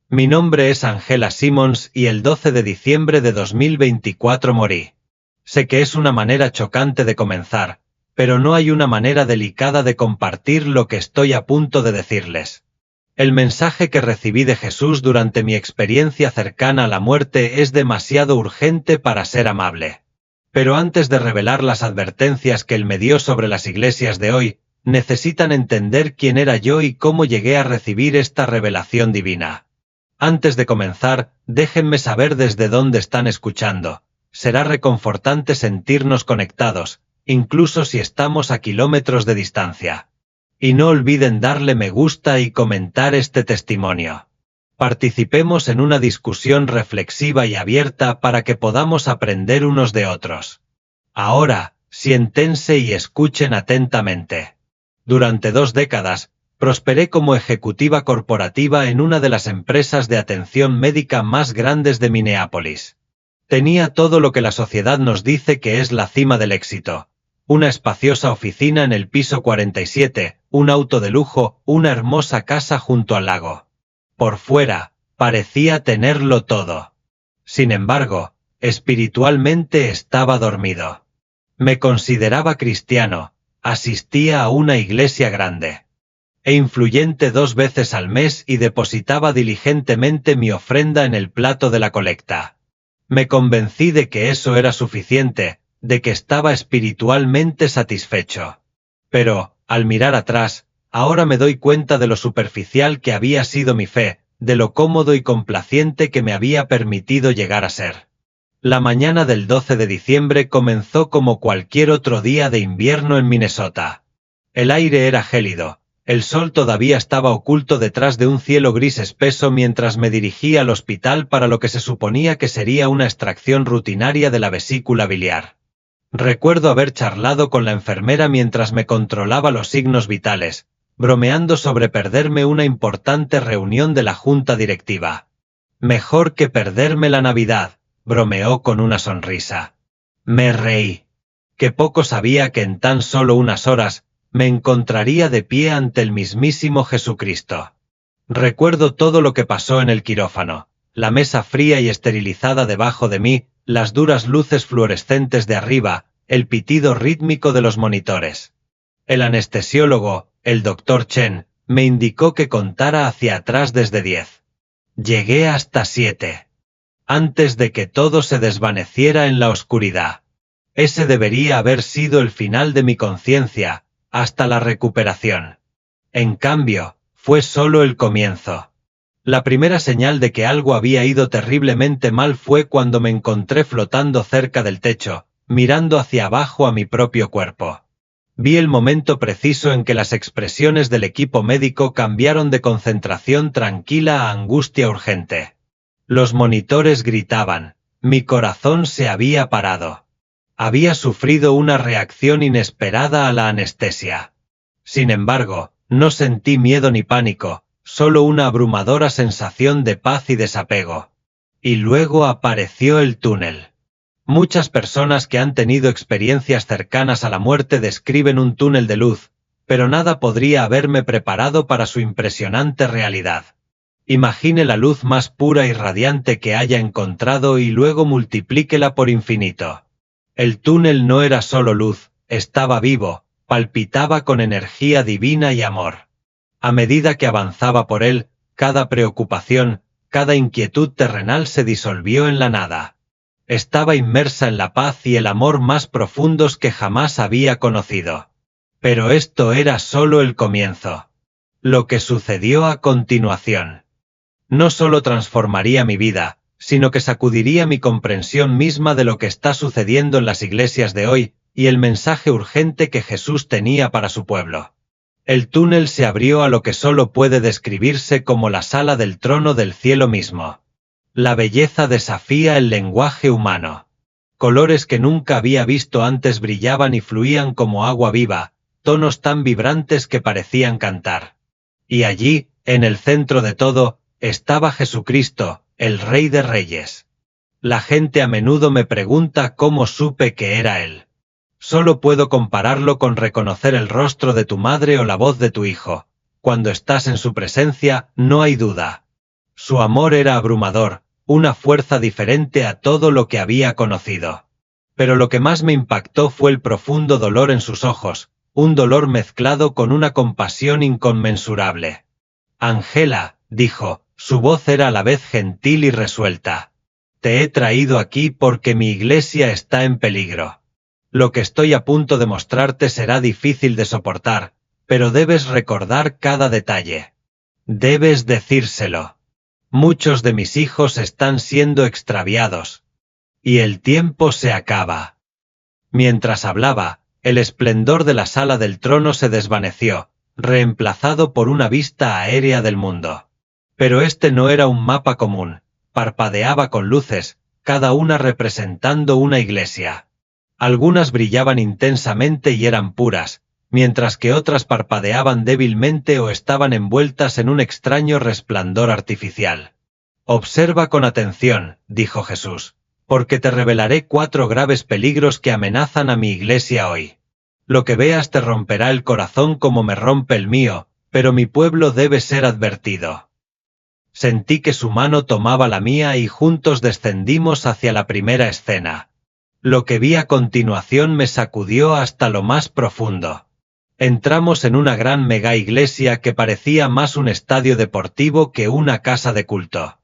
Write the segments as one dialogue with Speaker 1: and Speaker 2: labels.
Speaker 1: Mi nombre es Angela Simmons y el 12 de diciembre de 2024 morí. Sé que es una manera chocante de comenzar, pero no hay una manera delicada de compartir lo que estoy a punto de decirles. El mensaje que recibí de Jesús durante mi experiencia cercana a la muerte es demasiado urgente para ser amable. Pero antes de revelar las advertencias que Él me dio sobre las iglesias de hoy, necesitan entender quién era yo y cómo llegué a recibir esta revelación divina. Antes de comenzar, déjenme saber desde dónde están escuchando. Será reconfortante sentirnos conectados, incluso si estamos a kilómetros de distancia. Y no olviden darle me gusta y comentar este testimonio. Participemos en una discusión reflexiva y abierta para que podamos aprender unos de otros. Ahora, siéntense y escuchen atentamente. Durante 2 décadas, prosperé como ejecutiva corporativa en una de las empresas de atención médica más grandes de Minneapolis. Tenía todo lo que la sociedad nos dice que es la cima del éxito. Una espaciosa oficina en el piso 47, un auto de lujo, una hermosa casa junto al lago. Por fuera, parecía tenerlo todo. Sin embargo, espiritualmente estaba dormido. Me consideraba cristiano, asistía a una iglesia grande e influyente 2 veces al mes y depositaba diligentemente mi ofrenda en el plato de la colecta. Me convencí de que eso era suficiente, de que estaba espiritualmente satisfecho. Pero, al mirar atrás, ahora me doy cuenta de lo superficial que había sido mi fe, de lo cómodo y complaciente que me había permitido llegar a ser. La mañana del 12 de diciembre comenzó como cualquier otro día de invierno en Minnesota. El aire era gélido. El sol todavía estaba oculto detrás de un cielo gris espeso mientras me dirigía al hospital para lo que se suponía que sería una extracción rutinaria de la vesícula biliar. Recuerdo haber charlado con la enfermera mientras me controlaba los signos vitales, bromeando sobre perderme una importante reunión de la junta directiva. Mejor que perderme la Navidad, bromeó con una sonrisa. Me reí. Que poco sabía que en tan solo unas horas, me encontraría de pie ante el mismísimo Jesucristo. Recuerdo todo lo que pasó en el quirófano, la mesa fría y esterilizada debajo de mí, las duras luces fluorescentes de arriba, el pitido rítmico de los monitores. El anestesiólogo, el Dr. Chen, me indicó que contara hacia atrás desde 10. Llegué hasta 7. Antes de que todo se desvaneciera en la oscuridad. Ese debería haber sido el final de mi conciencia, hasta la recuperación. En cambio, fue solo el comienzo. La primera señal de que algo había ido terriblemente mal fue cuando me encontré flotando cerca del techo, mirando hacia abajo a mi propio cuerpo. Vi el momento preciso en que las expresiones del equipo médico cambiaron de concentración tranquila a angustia urgente. Los monitores gritaban, mi corazón se había parado. Había sufrido una reacción inesperada a la anestesia. Sin embargo, no sentí miedo ni pánico, solo una abrumadora sensación de paz y desapego. Y luego apareció el túnel. Muchas personas que han tenido experiencias cercanas a la muerte describen un túnel de luz, pero nada podría haberme preparado para su impresionante realidad. Imagine la luz más pura y radiante que haya encontrado y luego multiplíquela por infinito. El túnel no era solo luz, estaba vivo, palpitaba con energía divina y amor. A medida que avanzaba por él, cada preocupación, cada inquietud terrenal se disolvió en la nada. Estaba inmersa en la paz y el amor más profundos que jamás había conocido. Pero esto era solo el comienzo. Lo que sucedió a continuación. No solo transformaría mi vida, sino que sacudiría mi comprensión misma de lo que está sucediendo en las iglesias de hoy, y el mensaje urgente que Jesús tenía para su pueblo. El túnel se abrió a lo que solo puede describirse como la sala del trono del cielo mismo. La belleza desafía el lenguaje humano. Colores que nunca había visto antes brillaban y fluían como agua viva, tonos tan vibrantes que parecían cantar. Y allí, en el centro de todo, estaba Jesucristo, el Rey de Reyes. La gente a menudo me pregunta cómo supe que era Él. Solo puedo compararlo con reconocer el rostro de tu madre o la voz de tu hijo. Cuando estás en su presencia, no hay duda. Su amor era abrumador, una fuerza diferente a todo lo que había conocido. Pero lo que más me impactó fue el profundo dolor en sus ojos, un dolor mezclado con una compasión inconmensurable. Angela, dijo, su voz era a la vez gentil y resuelta. Te he traído aquí porque mi iglesia está en peligro. Lo que estoy a punto de mostrarte será difícil de soportar, pero debes recordar cada detalle. Debes decírselo. Muchos de mis hijos están siendo extraviados. Y el tiempo se acaba. Mientras hablaba, el esplendor de la sala del trono se desvaneció, reemplazado por una vista aérea del mundo. Pero este no era un mapa común, parpadeaba con luces, cada una representando una iglesia. Algunas brillaban intensamente y eran puras, mientras que otras parpadeaban débilmente o estaban envueltas en un extraño resplandor artificial. Observa con atención, dijo Jesús, porque te revelaré 4 graves peligros que amenazan a mi iglesia hoy. Lo que veas te romperá el corazón como me rompe el mío, pero mi pueblo debe ser advertido. Sentí que su mano tomaba la mía y juntos descendimos hacia la primera escena. Lo que vi a continuación me sacudió hasta lo más profundo. Entramos en una gran mega iglesia que parecía más un estadio deportivo que una casa de culto.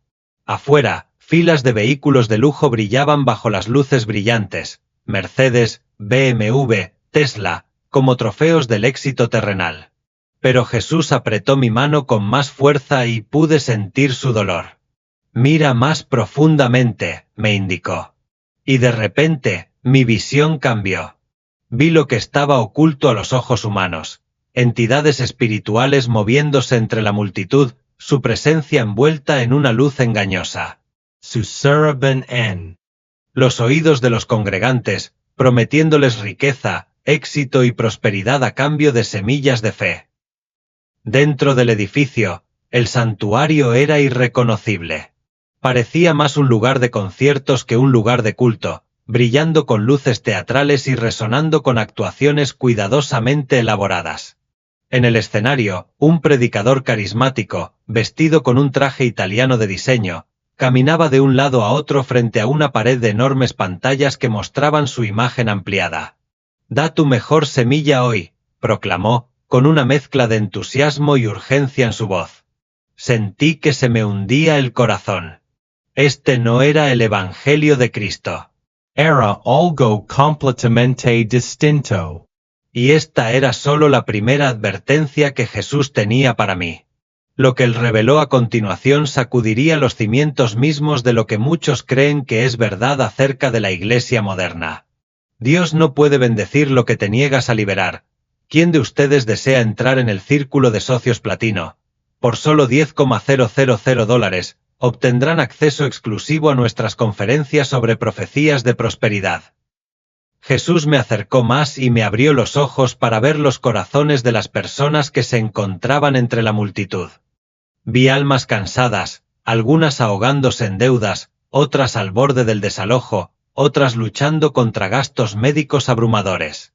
Speaker 1: Afuera, filas de vehículos de lujo brillaban bajo las luces brillantes, Mercedes, BMW, Tesla, como trofeos del éxito terrenal. Pero Jesús apretó mi mano con más fuerza y pude sentir su dolor. Mira más profundamente, me indicó. Y de repente, mi visión cambió. Vi lo que estaba oculto a los ojos humanos, entidades espirituales moviéndose entre la multitud, su presencia envuelta en una luz engañosa. Susuraban en los oídos de los congregantes, prometiéndoles riqueza, éxito y prosperidad a cambio de semillas de fe. Dentro del edificio, el santuario era irreconocible. Parecía más un lugar de conciertos que un lugar de culto, brillando con luces teatrales y resonando con actuaciones cuidadosamente elaboradas. En el escenario, un predicador carismático, vestido con un traje italiano de diseño, caminaba de un lado a otro frente a una pared de enormes pantallas que mostraban su imagen ampliada. «Da tu mejor semilla hoy», proclamó, con una mezcla de entusiasmo y urgencia en su voz. Sentí que se me hundía el corazón. Este no era el Evangelio de Cristo. Era algo completamente distinto. Y esta era solo la primera advertencia que Jesús tenía para mí. Lo que él reveló a continuación sacudiría los cimientos mismos de lo que muchos creen que es verdad acerca de la Iglesia moderna. Dios no puede bendecir lo que te niegas a liberar. ¿Quién de ustedes desea entrar en el círculo de socios platino? Por solo $10,000 obtendrán acceso exclusivo a nuestras conferencias sobre profecías de prosperidad. Jesús me acercó más y me abrió los ojos para ver los corazones de las personas que se encontraban entre la multitud. Vi almas cansadas, algunas ahogándose en deudas, otras al borde del desalojo, otras luchando contra gastos médicos abrumadores.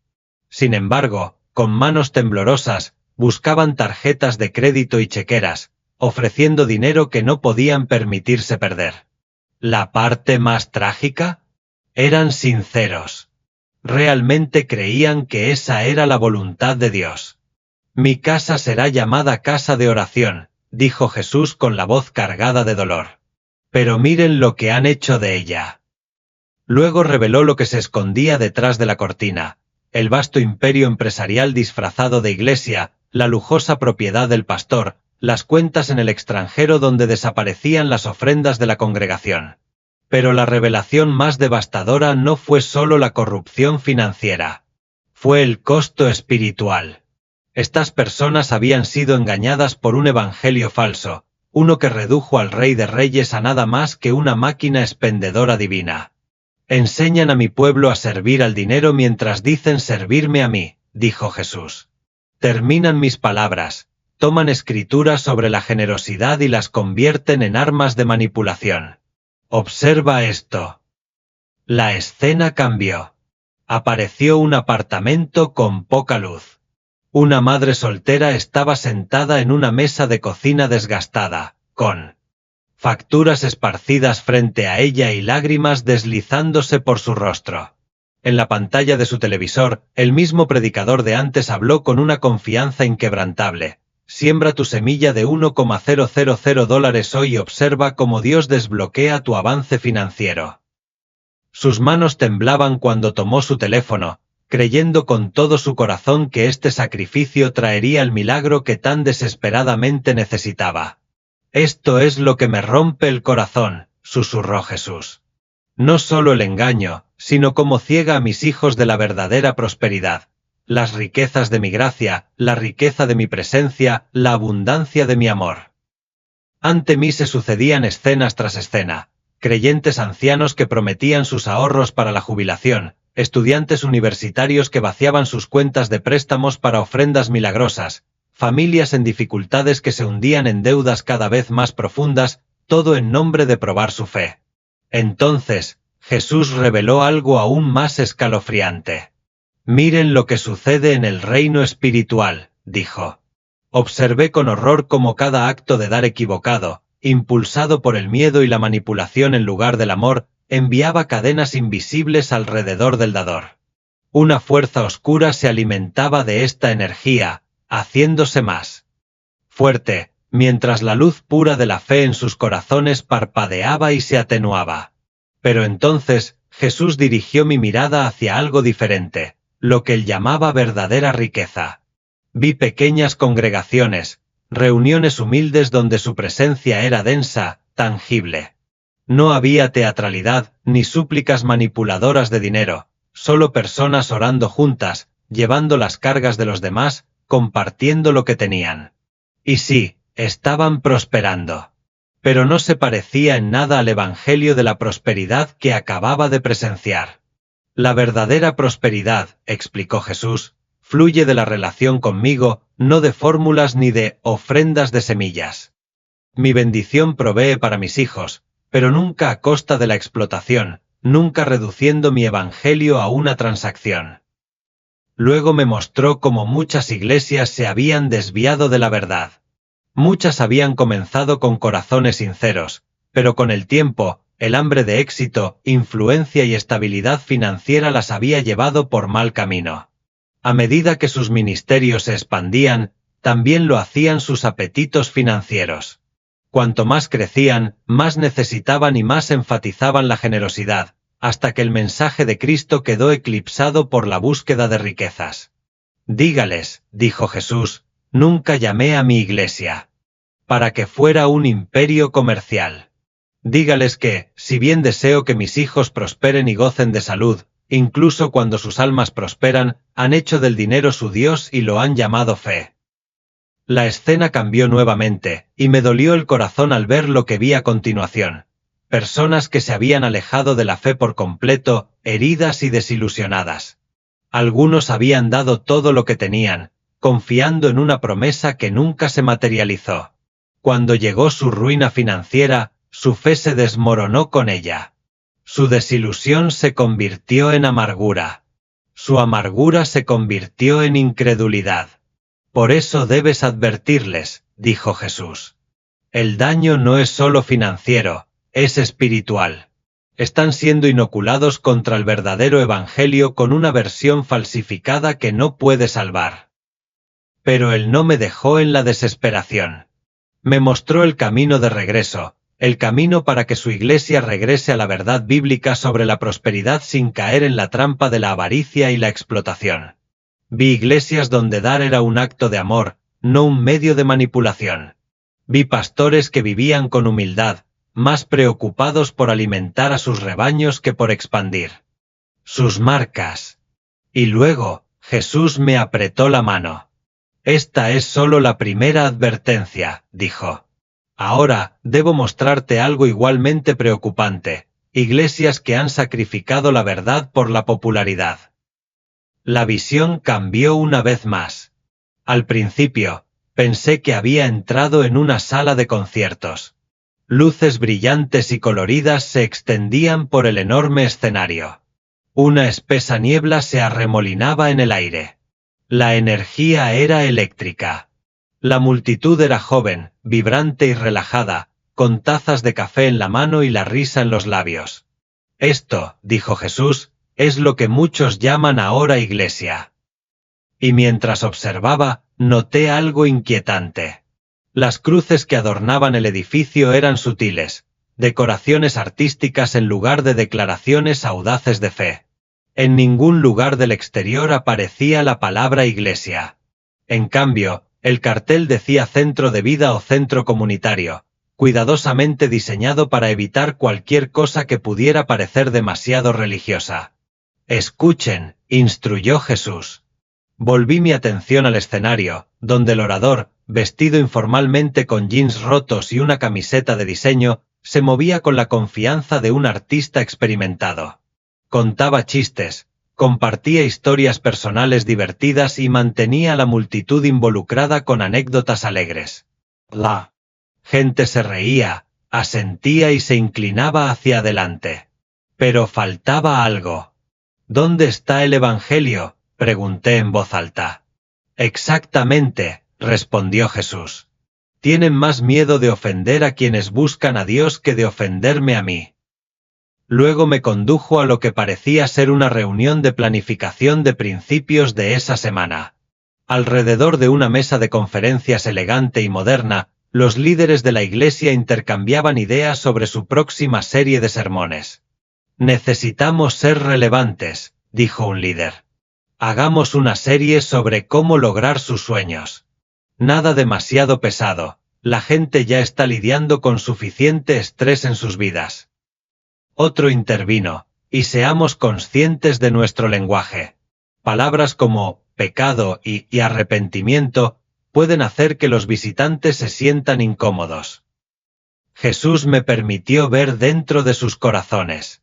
Speaker 1: Sin embargo, con manos temblorosas, buscaban tarjetas de crédito y chequeras, ofreciendo dinero que no podían permitirse perder. ¿La parte más trágica? Eran sinceros. Realmente creían que esa era la voluntad de Dios. Mi casa será llamada casa de oración, dijo Jesús con la voz cargada de dolor. Pero miren lo que han hecho de ella. Luego reveló lo que se escondía detrás de la cortina, el vasto imperio empresarial disfrazado de iglesia, la lujosa propiedad del pastor, las cuentas en el extranjero donde desaparecían las ofrendas de la congregación. Pero la revelación más devastadora no fue solo la corrupción financiera. Fue el costo espiritual. Estas personas habían sido engañadas por un evangelio falso, uno que redujo al Rey de Reyes a nada más que una máquina expendedora divina. Enseñan a mi pueblo a servir al dinero mientras dicen servirme a mí, dijo Jesús. Terminan mis palabras, toman escrituras sobre la generosidad y las convierten en armas de manipulación. Observa esto. La escena cambió. Apareció un apartamento con poca luz. Una madre soltera estaba sentada en una mesa de cocina desgastada, con facturas esparcidas frente a ella y lágrimas deslizándose por su rostro. En la pantalla de su televisor, el mismo predicador de antes habló con una confianza inquebrantable. Siembra tu semilla de $1,000 hoy y observa cómo Dios desbloquea tu avance financiero. Sus manos temblaban cuando tomó su teléfono, creyendo con todo su corazón que este sacrificio traería el milagro que tan desesperadamente necesitaba. Esto es lo que me rompe el corazón, susurró Jesús. No solo el engaño, sino cómo ciega a mis hijos de la verdadera prosperidad, las riquezas de mi gracia, la riqueza de mi presencia, la abundancia de mi amor. Ante mí se sucedían escenas tras escena, creyentes ancianos que prometían sus ahorros para la jubilación, estudiantes universitarios que vaciaban sus cuentas de préstamos para ofrendas milagrosas, familias en dificultades que se hundían en deudas cada vez más profundas, todo en nombre de probar su fe. Entonces, Jesús reveló algo aún más escalofriante. Miren lo que sucede en el reino espiritual, dijo. Observé con horror cómo cada acto de dar equivocado, impulsado por el miedo y la manipulación en lugar del amor, enviaba cadenas invisibles alrededor del dador. Una fuerza oscura se alimentaba de esta energía, haciéndose más fuerte, mientras la luz pura de la fe en sus corazones parpadeaba y se atenuaba. Pero entonces, Jesús dirigió mi mirada hacia algo diferente, lo que él llamaba verdadera riqueza. Vi pequeñas congregaciones, reuniones humildes donde su presencia era densa, tangible. No había teatralidad, ni súplicas manipuladoras de dinero, solo personas orando juntas, llevando las cargas de los demás, compartiendo lo que tenían. Y sí, estaban prosperando. Pero no se parecía en nada al evangelio de la prosperidad que acababa de presenciar. La verdadera prosperidad, explicó Jesús, fluye de la relación conmigo, no de fórmulas ni de ofrendas de semillas. Mi bendición provee para mis hijos, pero nunca a costa de la explotación, nunca reduciendo mi evangelio a una transacción. Luego me mostró cómo muchas iglesias se habían desviado de la verdad. Muchas habían comenzado con corazones sinceros, pero con el tiempo, el hambre de éxito, influencia y estabilidad financiera las había llevado por mal camino. A medida que sus ministerios se expandían, también lo hacían sus apetitos financieros. Cuanto más crecían, más necesitaban y más enfatizaban la generosidad, hasta que el mensaje de Cristo quedó eclipsado por la búsqueda de riquezas. Dígales, dijo Jesús, nunca llamé a mi iglesia para que fuera un imperio comercial. Dígales que, si bien deseo que mis hijos prosperen y gocen de salud, incluso cuando sus almas prosperan, han hecho del dinero su Dios y lo han llamado fe. La escena cambió nuevamente, y me dolió el corazón al ver lo que vi a continuación. Personas que se habían alejado de la fe por completo, heridas y desilusionadas. Algunos habían dado todo lo que tenían, confiando en una promesa que nunca se materializó. Cuando llegó su ruina financiera, su fe se desmoronó con ella. Su desilusión se convirtió en amargura. Su amargura se convirtió en incredulidad. Por eso debes advertirles, dijo Jesús. El daño no es solo financiero, es espiritual. Están siendo inoculados contra el verdadero evangelio con una versión falsificada que no puede salvar. Pero él no me dejó en la desesperación. Me mostró el camino de regreso, el camino para que su iglesia regrese a la verdad bíblica sobre la prosperidad sin caer en la trampa de la avaricia y la explotación. Vi iglesias donde dar era un acto de amor, no un medio de manipulación. Vi pastores que vivían con humildad, más preocupados por alimentar a sus rebaños que por expandir sus marcas. Y luego, Jesús me apretó la mano. Esta es solo la primera advertencia, dijo. Ahora, debo mostrarte algo igualmente preocupante, iglesias que han sacrificado la verdad por la popularidad. La visión cambió una vez más. Al principio, pensé que había entrado en una sala de conciertos. Luces brillantes y coloridas se extendían por el enorme escenario. Una espesa niebla se arremolinaba en el aire. La energía era eléctrica. La multitud era joven, vibrante y relajada, con tazas de café en la mano y la risa en los labios. Esto, dijo Jesús, es lo que muchos llaman ahora iglesia. Y mientras observaba, noté algo inquietante. Las cruces que adornaban el edificio eran sutiles, decoraciones artísticas en lugar de declaraciones audaces de fe. En ningún lugar del exterior aparecía la palabra iglesia. En cambio, el cartel decía centro de vida o centro comunitario, cuidadosamente diseñado para evitar cualquier cosa que pudiera parecer demasiado religiosa. Escuchen, instruyó Jesús. Volví mi atención al escenario, donde el orador, vestido informalmente con jeans rotos y una camiseta de diseño, se movía con la confianza de un artista experimentado. Contaba chistes, compartía historias personales divertidas y mantenía a la multitud involucrada con anécdotas alegres. La gente se reía, asentía y se inclinaba hacia adelante. Pero faltaba algo. ¿Dónde está el Evangelio?, pregunté en voz alta. Exactamente, respondió Jesús. Tienen más miedo de ofender a quienes buscan a Dios que de ofenderme a mí. Luego me condujo a lo que parecía ser una reunión de planificación de principios de esa semana. Alrededor de una mesa de conferencias elegante y moderna, los líderes de la iglesia intercambiaban ideas sobre su próxima serie de sermones. Necesitamos ser relevantes, dijo un líder. Hagamos una serie sobre cómo lograr sus sueños. Nada demasiado pesado, la gente ya está lidiando con suficiente estrés en sus vidas. Otro intervino, y seamos conscientes de nuestro lenguaje. Palabras como pecado y arrepentimiento pueden hacer que los visitantes se sientan incómodos. Jesús me permitió ver dentro de sus corazones.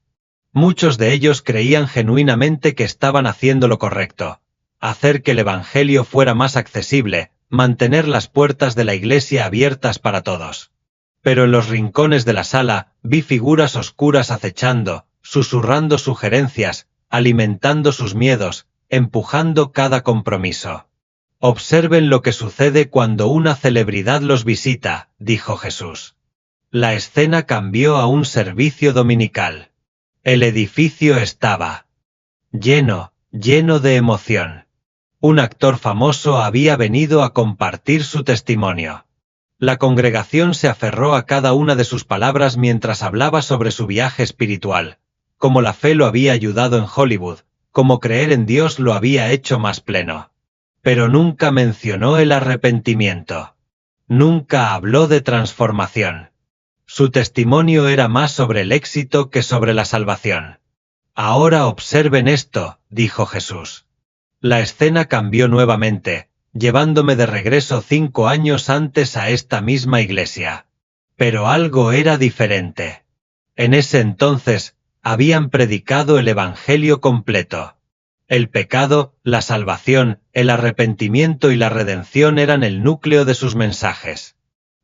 Speaker 1: Muchos de ellos creían genuinamente que estaban haciendo lo correcto, hacer que el Evangelio fuera más accesible, mantener las puertas de la iglesia abiertas para todos. Pero en los rincones de la sala vi figuras oscuras acechando, susurrando sugerencias, alimentando sus miedos, empujando cada compromiso. Observen lo que sucede cuando una celebridad los visita, dijo Jesús. La escena cambió a un servicio dominical. El edificio estaba lleno de emoción. Un actor famoso había venido a compartir su testimonio. La congregación se aferró a cada una de sus palabras mientras hablaba sobre su viaje espiritual, cómo la fe lo había ayudado en Hollywood, cómo creer en Dios lo había hecho más pleno. Pero nunca mencionó el arrepentimiento. Nunca habló de transformación. Su testimonio era más sobre el éxito que sobre la salvación. Ahora observen esto, dijo Jesús. La escena cambió nuevamente, llevándome de regreso 5 años antes a esta misma iglesia. Pero algo era diferente. En ese entonces, habían predicado el Evangelio completo. El pecado, la salvación, el arrepentimiento y la redención eran el núcleo de sus mensajes.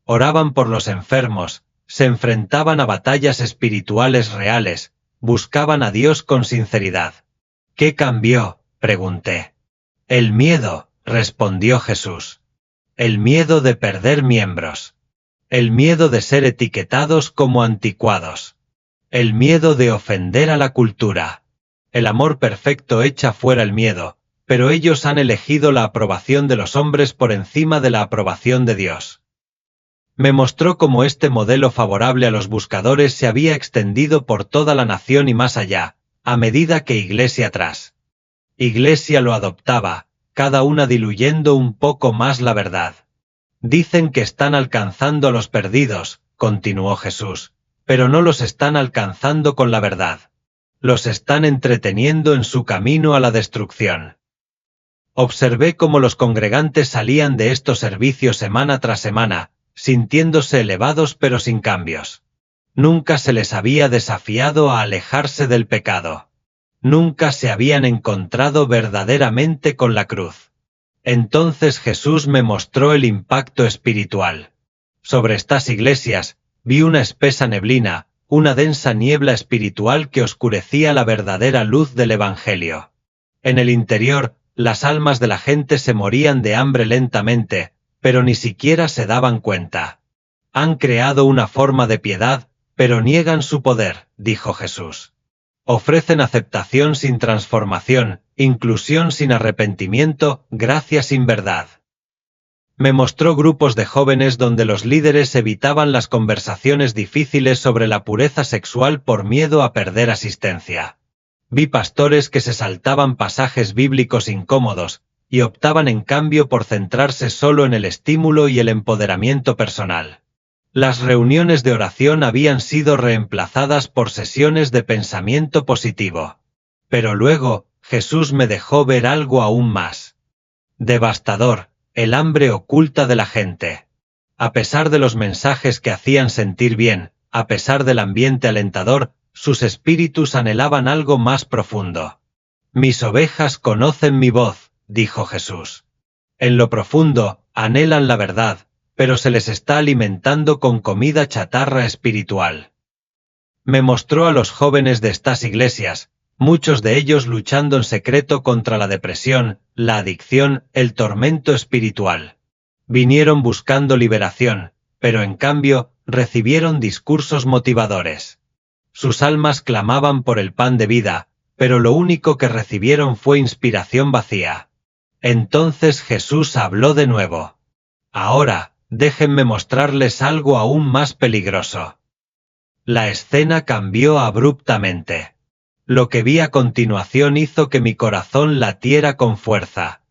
Speaker 1: Oraban por los enfermos, se enfrentaban a batallas espirituales reales, buscaban a Dios con sinceridad. ¿Qué cambió?, pregunté. El miedo, respondió Jesús. El miedo de perder miembros. El miedo de ser etiquetados como anticuados. El miedo de ofender a la cultura. El amor perfecto echa fuera el miedo, pero ellos han elegido la aprobación de los hombres por encima de la aprobación de Dios. Me mostró cómo este modelo favorable a los buscadores se había extendido por toda la nación y más allá, a medida que iglesia tras iglesia lo adoptaba, cada una diluyendo un poco más la verdad. Dicen que están alcanzando a los perdidos, continuó Jesús, pero no los están alcanzando con la verdad. Los están entreteniendo en su camino a la destrucción. Observé cómo los congregantes salían de estos servicios semana tras semana, sintiéndose elevados pero sin cambios. Nunca se les había desafiado a alejarse del pecado. Nunca se habían encontrado verdaderamente con la cruz. Entonces Jesús me mostró el impacto espiritual. Sobre estas iglesias, vi una espesa neblina, una densa niebla espiritual que oscurecía la verdadera luz del Evangelio. En el interior, las almas de la gente se morían de hambre lentamente, pero ni siquiera se daban cuenta. Han creado una forma de piedad, pero niegan su poder, dijo Jesús. Ofrecen aceptación sin transformación, inclusión sin arrepentimiento, gracia sin verdad. Me mostró grupos de jóvenes donde los líderes evitaban las conversaciones difíciles sobre la pureza sexual por miedo a perder asistencia. Vi pastores que se saltaban pasajes bíblicos incómodos, y optaban en cambio por centrarse solo en el estímulo y el empoderamiento personal. Las reuniones de oración habían sido reemplazadas por sesiones de pensamiento positivo. Pero luego, Jesús me dejó ver algo aún más devastador: el hambre oculta de la gente. A pesar de los mensajes que hacían sentir bien, a pesar del ambiente alentador, sus espíritus anhelaban algo más profundo. Mis ovejas conocen mi voz, dijo Jesús. En lo profundo, anhelan la verdad, pero se les está alimentando con comida chatarra espiritual. Me mostró a los jóvenes de estas iglesias, muchos de ellos luchando en secreto contra la depresión, la adicción, el tormento espiritual. Vinieron buscando liberación, pero en cambio, recibieron discursos motivadores. Sus almas clamaban por el pan de vida, pero lo único que recibieron fue inspiración vacía. Entonces Jesús habló de nuevo. Ahora, déjenme mostrarles algo aún más peligroso. La escena cambió abruptamente. Lo que vi a continuación hizo que mi corazón latiera con fuerza.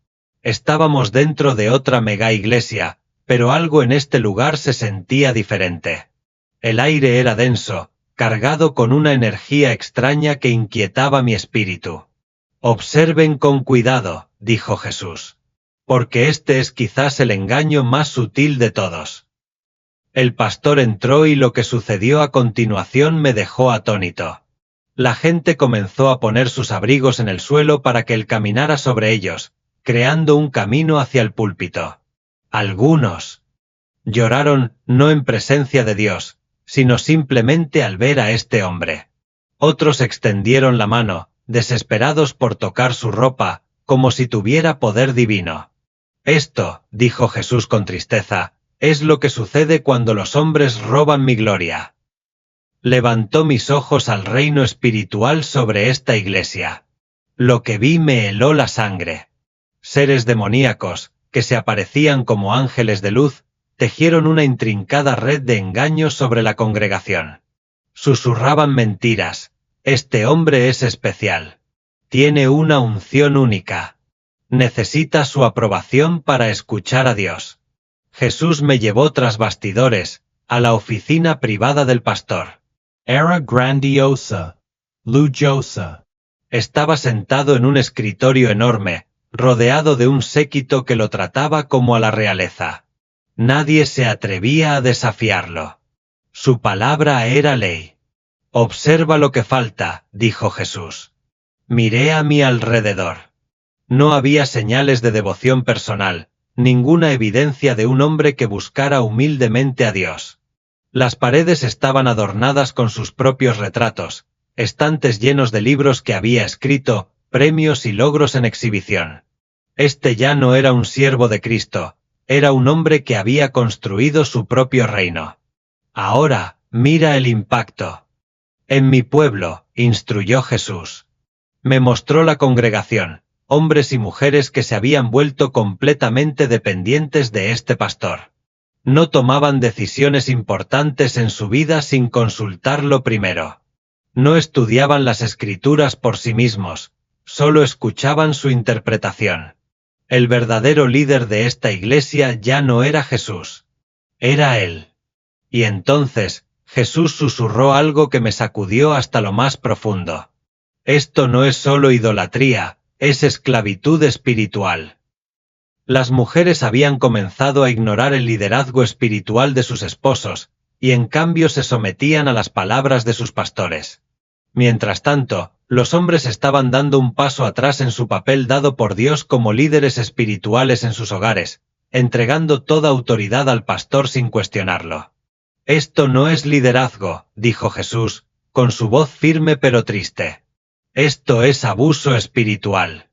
Speaker 1: Estábamos dentro de otra mega iglesia, pero algo en este lugar se sentía diferente. El aire era denso, cargado con una energía extraña que inquietaba mi espíritu. Observen con cuidado, dijo Jesús, porque este es quizás el engaño más sutil de todos. El pastor entró y lo que sucedió a continuación me dejó atónito. La gente comenzó a poner sus abrigos en el suelo para que él caminara sobre ellos, creando un camino hacia el púlpito. Algunos lloraron, no en presencia de Dios, sino simplemente al ver a este hombre. Otros extendieron la mano, desesperados por tocar su ropa, como si tuviera poder divino. Esto, dijo Jesús con tristeza, es lo que sucede cuando los hombres roban mi gloria. Levantó mis ojos al reino espiritual sobre esta iglesia. Lo que vi me heló la sangre. Seres demoníacos, que se aparecían como ángeles de luz, tejieron una intrincada red de engaños sobre la congregación. Susurraban mentiras: este hombre es especial. Tiene una unción única. Necesita su aprobación para escuchar a Dios. Jesús me llevó tras bastidores, a la oficina privada del pastor.
Speaker 2: Era grandiosa, lujosa.
Speaker 1: Estaba sentado en un escritorio enorme, rodeado de un séquito que lo trataba como a la realeza. Nadie se atrevía a desafiarlo. Su palabra era ley. Observa lo que falta, dijo Jesús. Miré a mi alrededor. No había señales de devoción personal, ninguna evidencia de un hombre que buscara humildemente a Dios. Las paredes estaban adornadas con sus propios retratos, estantes llenos de libros que había escrito, premios y logros en exhibición. Este ya no era un siervo de Cristo, era un hombre que había construido su propio reino. Ahora, mira el impacto. En mi pueblo, instruyó Jesús. Me mostró la congregación, hombres y mujeres que se habían vuelto completamente dependientes de este pastor. No tomaban decisiones importantes en su vida sin consultarlo primero. No estudiaban las escrituras por sí mismos, solo escuchaban su interpretación. El verdadero líder de esta iglesia ya no era Jesús. Era él. Y entonces, Jesús susurró algo que me sacudió hasta lo más profundo. Esto no es solo idolatría, es esclavitud espiritual. Las mujeres habían comenzado a ignorar el liderazgo espiritual de sus esposos, y en cambio se sometían a las palabras de sus pastores. Mientras tanto, los hombres estaban dando un paso atrás en su papel dado por Dios como líderes espirituales en sus hogares, entregando toda autoridad al pastor sin cuestionarlo. Esto no es liderazgo, dijo Jesús, con su voz firme pero triste. Esto es abuso espiritual.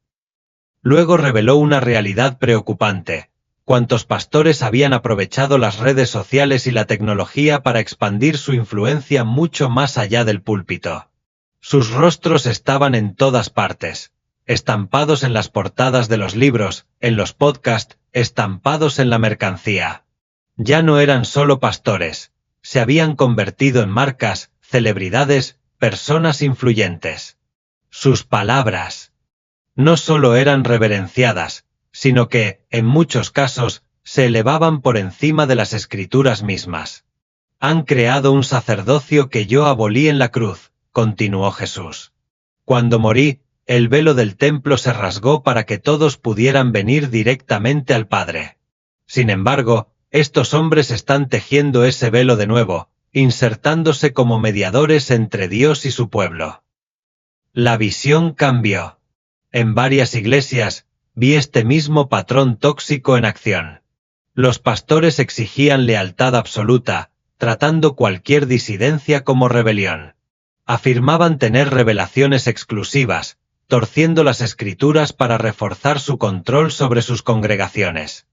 Speaker 1: Luego reveló una realidad preocupante. cuantos pastores habían aprovechado las redes sociales y la tecnología para expandir su influencia mucho más allá del púlpito. Sus rostros estaban en todas partes, estampados en las portadas de los libros, en los podcasts, estampados en la mercancía. Ya no eran solo pastores, se habían convertido en marcas, celebridades, personas influyentes. Sus palabras no solo eran reverenciadas, sino que, en muchos casos, se elevaban por encima de las escrituras mismas. Han creado un sacerdocio que yo abolí en la cruz, continuó Jesús. Cuando morí, el velo del templo se rasgó para que todos pudieran venir directamente al Padre. Sin embargo, estos hombres están tejiendo ese velo de nuevo, insertándose como mediadores entre Dios y su pueblo. La visión cambió. En varias iglesias, vi este mismo patrón tóxico en acción. Los pastores exigían lealtad absoluta, tratando cualquier disidencia como rebelión. Afirmaban tener revelaciones exclusivas, torciendo las escrituras para reforzar su control sobre sus congregaciones.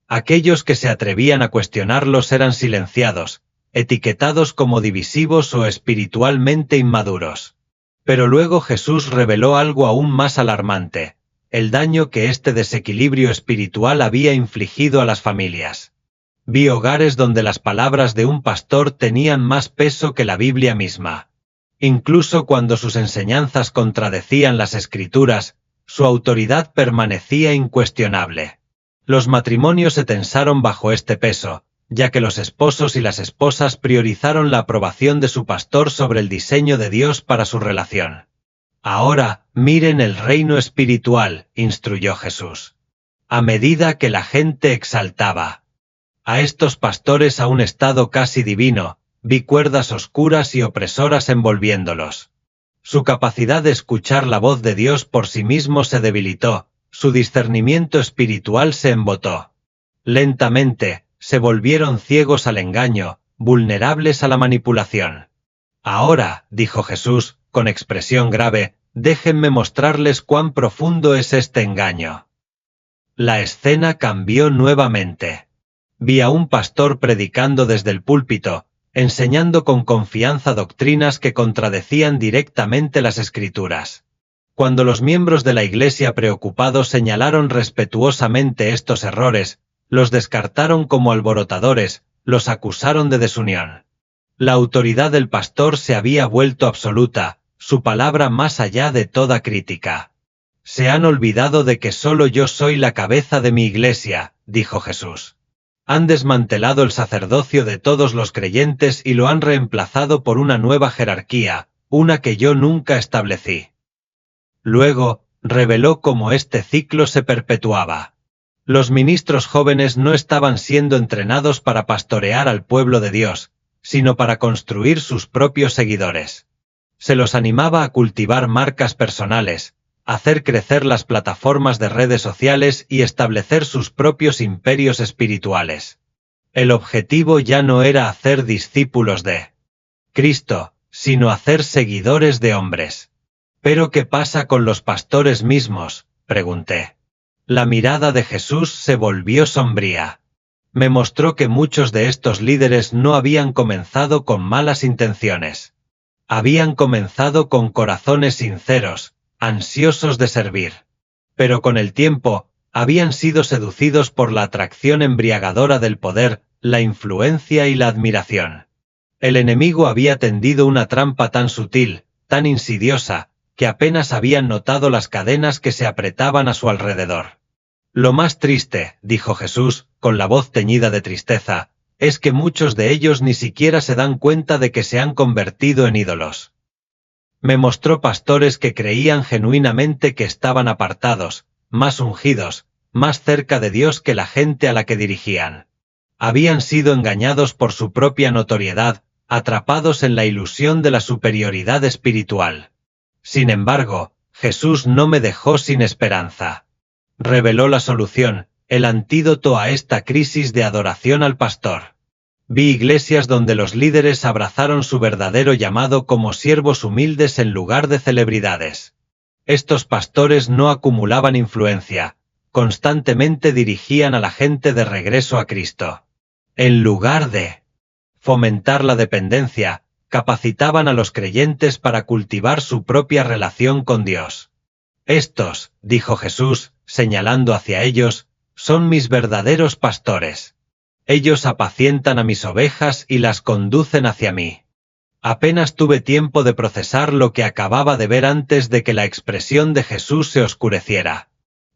Speaker 1: Aquellos que se atrevían a cuestionarlos eran silenciados, etiquetados como divisivos o espiritualmente inmaduros. Pero luego Jesús reveló algo aún más alarmante: el daño que este desequilibrio espiritual había infligido a las familias. Vi hogares donde las palabras de un pastor tenían más peso que la Biblia misma. Incluso cuando sus enseñanzas contradecían las escrituras, su autoridad permanecía incuestionable. Los matrimonios se tensaron bajo este peso, ya que los esposos y las esposas priorizaron la aprobación de su pastor sobre el diseño de Dios para su relación. Ahora, miren el reino espiritual, instruyó Jesús. A medida que la gente exaltaba a estos pastores a un estado casi divino, vi cuerdas oscuras y opresoras envolviéndolos. Su capacidad de escuchar la voz de Dios por sí mismo se debilitó, su discernimiento espiritual se embotó. Lentamente, se volvieron ciegos al engaño, vulnerables a la manipulación. Ahora, dijo Jesús, con expresión grave, déjenme mostrarles cuán profundo es este engaño. La escena cambió nuevamente. Vi a un pastor predicando desde el púlpito, enseñando con confianza doctrinas que contradecían directamente las escrituras. Cuando los miembros de la iglesia preocupados señalaron respetuosamente estos errores, los descartaron como alborotadores, los acusaron de desunión. La autoridad del pastor se había vuelto absoluta, su palabra más allá de toda crítica. Se han olvidado de que solo yo soy la cabeza de mi iglesia, dijo Jesús. Han desmantelado el sacerdocio de todos los creyentes y lo han reemplazado por una nueva jerarquía, una que yo nunca establecí. Luego, reveló cómo este ciclo se perpetuaba. Los ministros jóvenes no estaban siendo entrenados para pastorear al pueblo de Dios, sino para construir sus propios seguidores. Se los animaba a cultivar marcas personales, hacer crecer las plataformas de redes sociales y establecer sus propios imperios espirituales. El objetivo ya no era hacer discípulos de Cristo, sino hacer seguidores de hombres. ¿Pero qué pasa con los pastores mismos?, pregunté. La mirada de Jesús se volvió sombría. Me mostró que muchos de estos líderes no habían comenzado con malas intenciones. Habían comenzado con corazones sinceros, ansiosos de servir. Pero con el tiempo, habían sido seducidos por la atracción embriagadora del poder, la influencia y la admiración. El enemigo había tendido una trampa tan sutil, tan insidiosa, que apenas habían notado las cadenas que se apretaban a su alrededor. Lo más triste, dijo Jesús, con la voz teñida de tristeza, es que muchos de ellos ni siquiera se dan cuenta de que se han convertido en ídolos. Me mostró pastores que creían genuinamente que estaban apartados, más ungidos, más cerca de Dios que la gente a la que dirigían. Habían sido engañados por su propia notoriedad, atrapados en la ilusión de la superioridad espiritual. Sin embargo, Jesús no me dejó sin esperanza. Reveló la solución, el antídoto a esta crisis de adoración al pastor. Vi iglesias donde los líderes abrazaron su verdadero llamado como siervos humildes en lugar de celebridades. Estos pastores no acumulaban influencia, constantemente dirigían a la gente de regreso a Cristo. En lugar de fomentar la dependencia, capacitaban a los creyentes para cultivar su propia relación con Dios. Estos, dijo Jesús, señalando hacia ellos, son mis verdaderos pastores. Ellos apacientan a mis ovejas y las conducen hacia mí. Apenas tuve tiempo de procesar lo que acababa de ver antes de que la expresión de Jesús se oscureciera.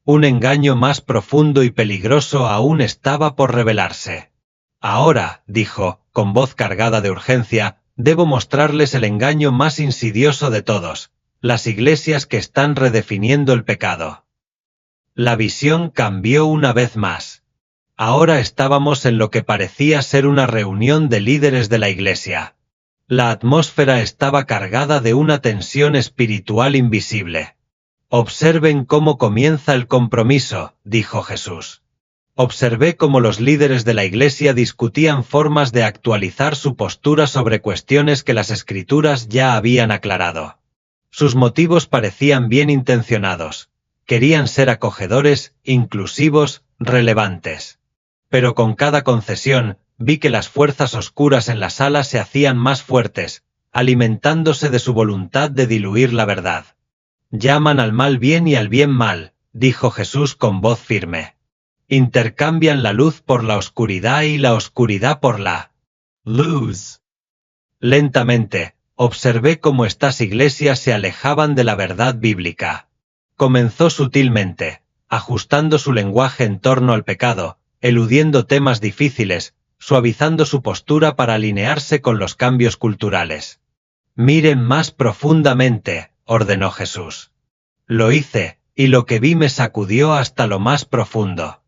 Speaker 1: Un engaño más profundo y peligroso aún estaba por revelarse. Ahora, dijo, con voz cargada de urgencia, debo mostrarles el engaño más insidioso de todos, las iglesias que están redefiniendo el pecado. La visión cambió una vez más. Ahora estábamos en lo que parecía ser una reunión de líderes de la iglesia. La atmósfera estaba cargada de una tensión espiritual invisible. Observen cómo comienza el compromiso, dijo Jesús. Observé cómo los líderes de la iglesia discutían formas de actualizar su postura sobre cuestiones que las escrituras ya habían aclarado. Sus motivos parecían bien intencionados. Querían ser acogedores, inclusivos, relevantes. Pero con cada concesión, vi que las fuerzas oscuras en la sala se hacían más fuertes, alimentándose de su voluntad de diluir la verdad. Llaman al mal bien y al bien mal, dijo Jesús con voz firme. Intercambian la luz por la oscuridad y la oscuridad por la
Speaker 2: luz.
Speaker 1: Lentamente, observé cómo estas iglesias se alejaban de la verdad bíblica. Comenzó sutilmente, ajustando su lenguaje en torno al pecado, eludiendo temas difíciles, suavizando su postura para alinearse con los cambios culturales. Miren más profundamente, ordenó Jesús. Lo hice, y lo que vi me sacudió hasta lo más profundo.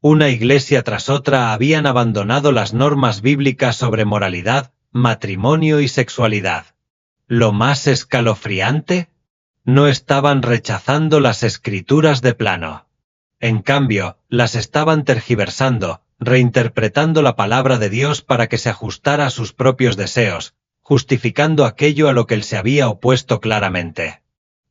Speaker 1: Una iglesia tras otra habían abandonado las normas bíblicas sobre moralidad, matrimonio y sexualidad. ¿Lo más escalofriante? No estaban rechazando las escrituras de plano. En cambio, las estaban tergiversando, reinterpretando la palabra de Dios para que se ajustara a sus propios deseos, justificando aquello a lo que él se había opuesto claramente.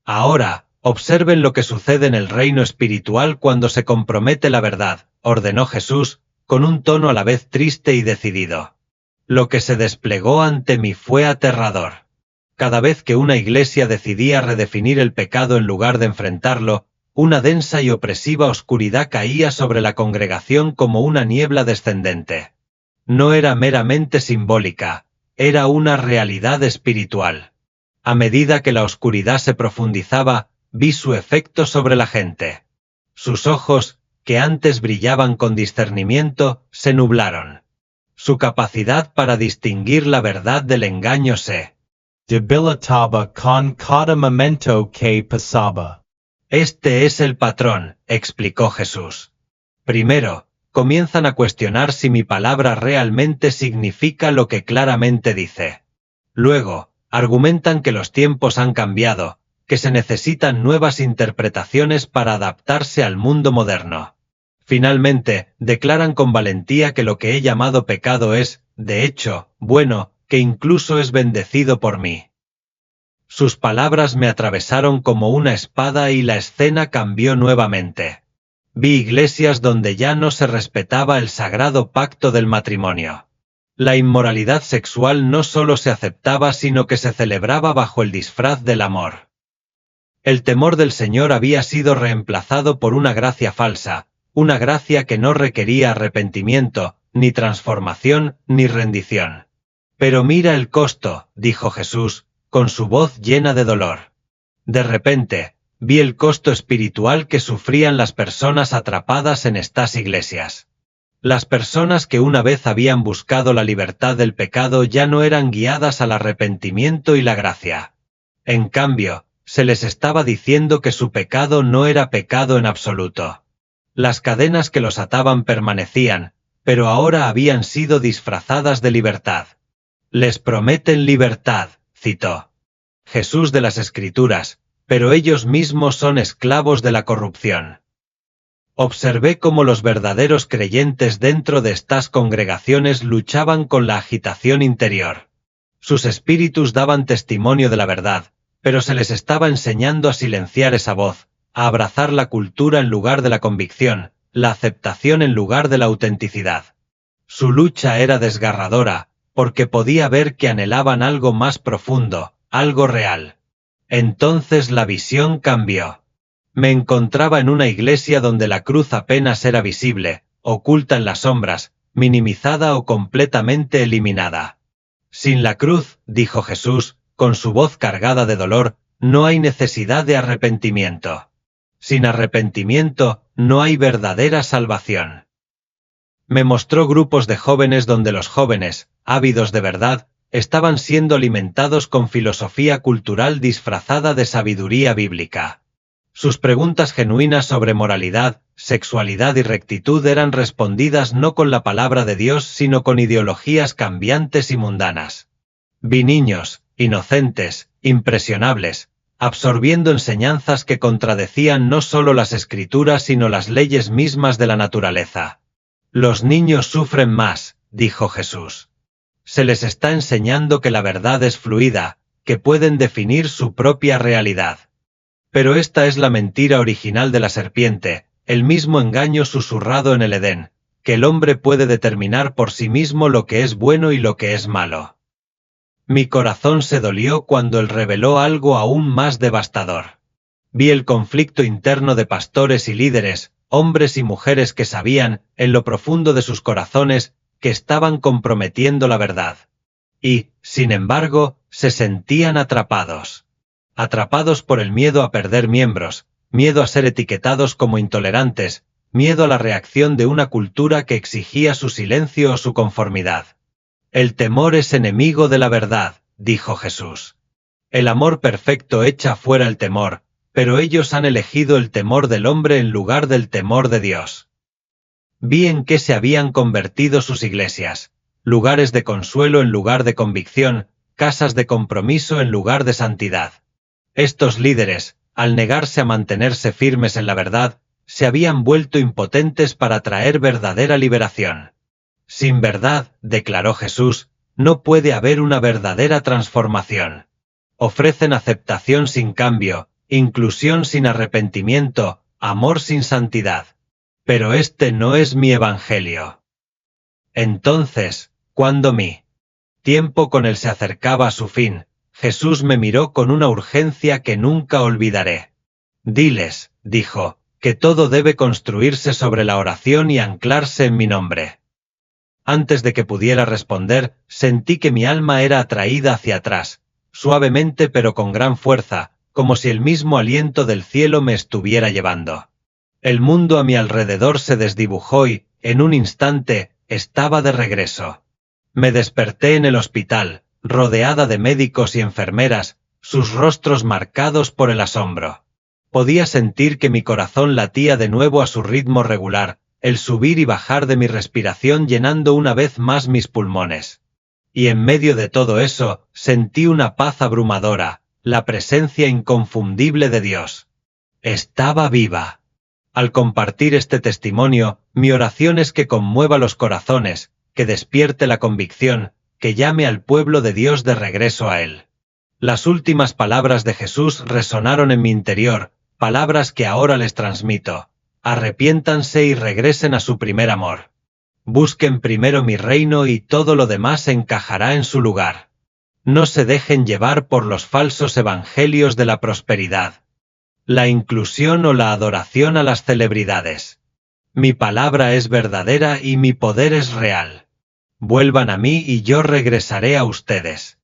Speaker 1: Ahora, observen lo que sucede en el reino espiritual cuando se compromete la verdad, ordenó Jesús, con un tono a la vez triste y decidido. Lo que se desplegó ante mí fue aterrador. Cada vez que una iglesia decidía redefinir el pecado en lugar de enfrentarlo, una densa y opresiva oscuridad caía sobre la congregación como una niebla descendente. No era meramente simbólica, era una realidad espiritual. A medida que la oscuridad se profundizaba, vi su efecto sobre la gente. Sus ojos, que antes brillaban con discernimiento, se nublaron. Su capacidad para distinguir la verdad del engaño se
Speaker 2: debilitaba con cada momento que pasaba.
Speaker 1: Este es el patrón, explicó Jesús. Primero, comienzan a cuestionar si mi palabra realmente significa lo que claramente dice. Luego, argumentan que los tiempos han cambiado, que se necesitan nuevas interpretaciones para adaptarse al mundo moderno. Finalmente, declaran con valentía que lo que he llamado pecado es, de hecho, bueno, que incluso es bendecido por mí. Sus palabras me atravesaron como una espada y la escena cambió nuevamente. Vi iglesias donde ya no se respetaba el sagrado pacto del matrimonio. La inmoralidad sexual no solo se aceptaba sino que se celebraba bajo el disfraz del amor. El temor del Señor había sido reemplazado por una gracia falsa, una gracia que no requería arrepentimiento, ni transformación, ni rendición. Pero mira el costo, dijo Jesús, con su voz llena de dolor. De repente, vi el costo espiritual que sufrían las personas atrapadas en estas iglesias. Las personas que una vez habían buscado la libertad del pecado ya no eran guiadas al arrepentimiento y la gracia. En cambio, se les estaba diciendo que su pecado no era pecado en absoluto. Las cadenas que los ataban permanecían, pero ahora habían sido disfrazadas de libertad. Les prometen libertad, citó Jesús de las Escrituras, pero ellos mismos son esclavos de la corrupción. Observé cómo los verdaderos creyentes dentro de estas congregaciones luchaban con la agitación interior. Sus espíritus daban testimonio de la verdad, pero se les estaba enseñando a silenciar esa voz, a abrazar la cultura en lugar de la convicción, la aceptación en lugar de la autenticidad. Su lucha era desgarradora, porque podía ver que anhelaban algo más profundo, algo real. Entonces la visión cambió. Me encontraba en una iglesia donde la cruz apenas era visible, oculta en las sombras, minimizada o completamente eliminada. Sin la cruz, dijo Jesús, con su voz cargada de dolor, no hay necesidad de arrepentimiento. Sin arrepentimiento, no hay verdadera salvación. Me mostró grupos de jóvenes donde los jóvenes, ávidos de verdad, estaban siendo alimentados con filosofía cultural disfrazada de sabiduría bíblica. Sus preguntas genuinas sobre moralidad, sexualidad y rectitud eran respondidas no con la palabra de Dios sino con ideologías cambiantes y mundanas. Vi niños, inocentes, impresionables, absorbiendo enseñanzas que contradecían no solo las escrituras sino las leyes mismas de la naturaleza. Los niños sufren más, dijo Jesús. Se les está enseñando que la verdad es fluida, que pueden definir su propia realidad. Pero esta es la mentira original de la serpiente, el mismo engaño susurrado en el Edén, que el hombre puede determinar por sí mismo lo que es bueno y lo que es malo. Mi corazón se dolió cuando él reveló algo aún más devastador. Vi el conflicto interno de pastores y líderes, hombres y mujeres que sabían, en lo profundo de sus corazones, que estaban comprometiendo la verdad. Y, sin embargo, se sentían atrapados. Atrapados por el miedo a perder miembros, miedo a ser etiquetados como intolerantes, miedo a la reacción de una cultura que exigía su silencio o su conformidad. El temor es enemigo de la verdad, dijo Jesús. El amor perfecto echa fuera el temor, pero ellos han elegido el temor del hombre en lugar del temor de Dios. Vi en qué se habían convertido sus iglesias, lugares de consuelo en lugar de convicción, casas de compromiso en lugar de santidad. Estos líderes, al negarse a mantenerse firmes en la verdad, se habían vuelto impotentes para traer verdadera liberación. Sin verdad, declaró Jesús, no puede haber una verdadera transformación. Ofrecen aceptación sin cambio, inclusión sin arrepentimiento, amor sin santidad. Pero este no es mi evangelio. Entonces, cuando mi tiempo con él se acercaba a su fin, Jesús me miró con una urgencia que nunca olvidaré. Diles, dijo, que todo debe construirse sobre la oración y anclarse en mi nombre. Antes de que pudiera responder, sentí que mi alma era atraída hacia atrás, suavemente pero con gran fuerza, como si el mismo aliento del cielo me estuviera llevando. El mundo a mi alrededor se desdibujó y, en un instante, estaba de regreso. Me desperté en el hospital, rodeada de médicos y enfermeras, sus rostros marcados por el asombro. Podía sentir que mi corazón latía de nuevo a su ritmo regular, el subir y bajar de mi respiración llenando una vez más mis pulmones. Y en medio de todo eso, sentí una paz abrumadora, la presencia inconfundible de Dios. Estaba viva. Al compartir este testimonio, mi oración es que conmueva los corazones, que despierte la convicción, que llame al pueblo de Dios de regreso a Él. Las últimas palabras de Jesús resonaron en mi interior, palabras que ahora les transmito. Arrepiéntanse y regresen a su primer amor. Busquen primero mi reino y todo lo demás encajará en su lugar. No se dejen llevar por los falsos evangelios de la prosperidad, la inclusión o la adoración a las celebridades. Mi palabra es verdadera y mi poder es real. Vuelvan a mí y yo regresaré a ustedes.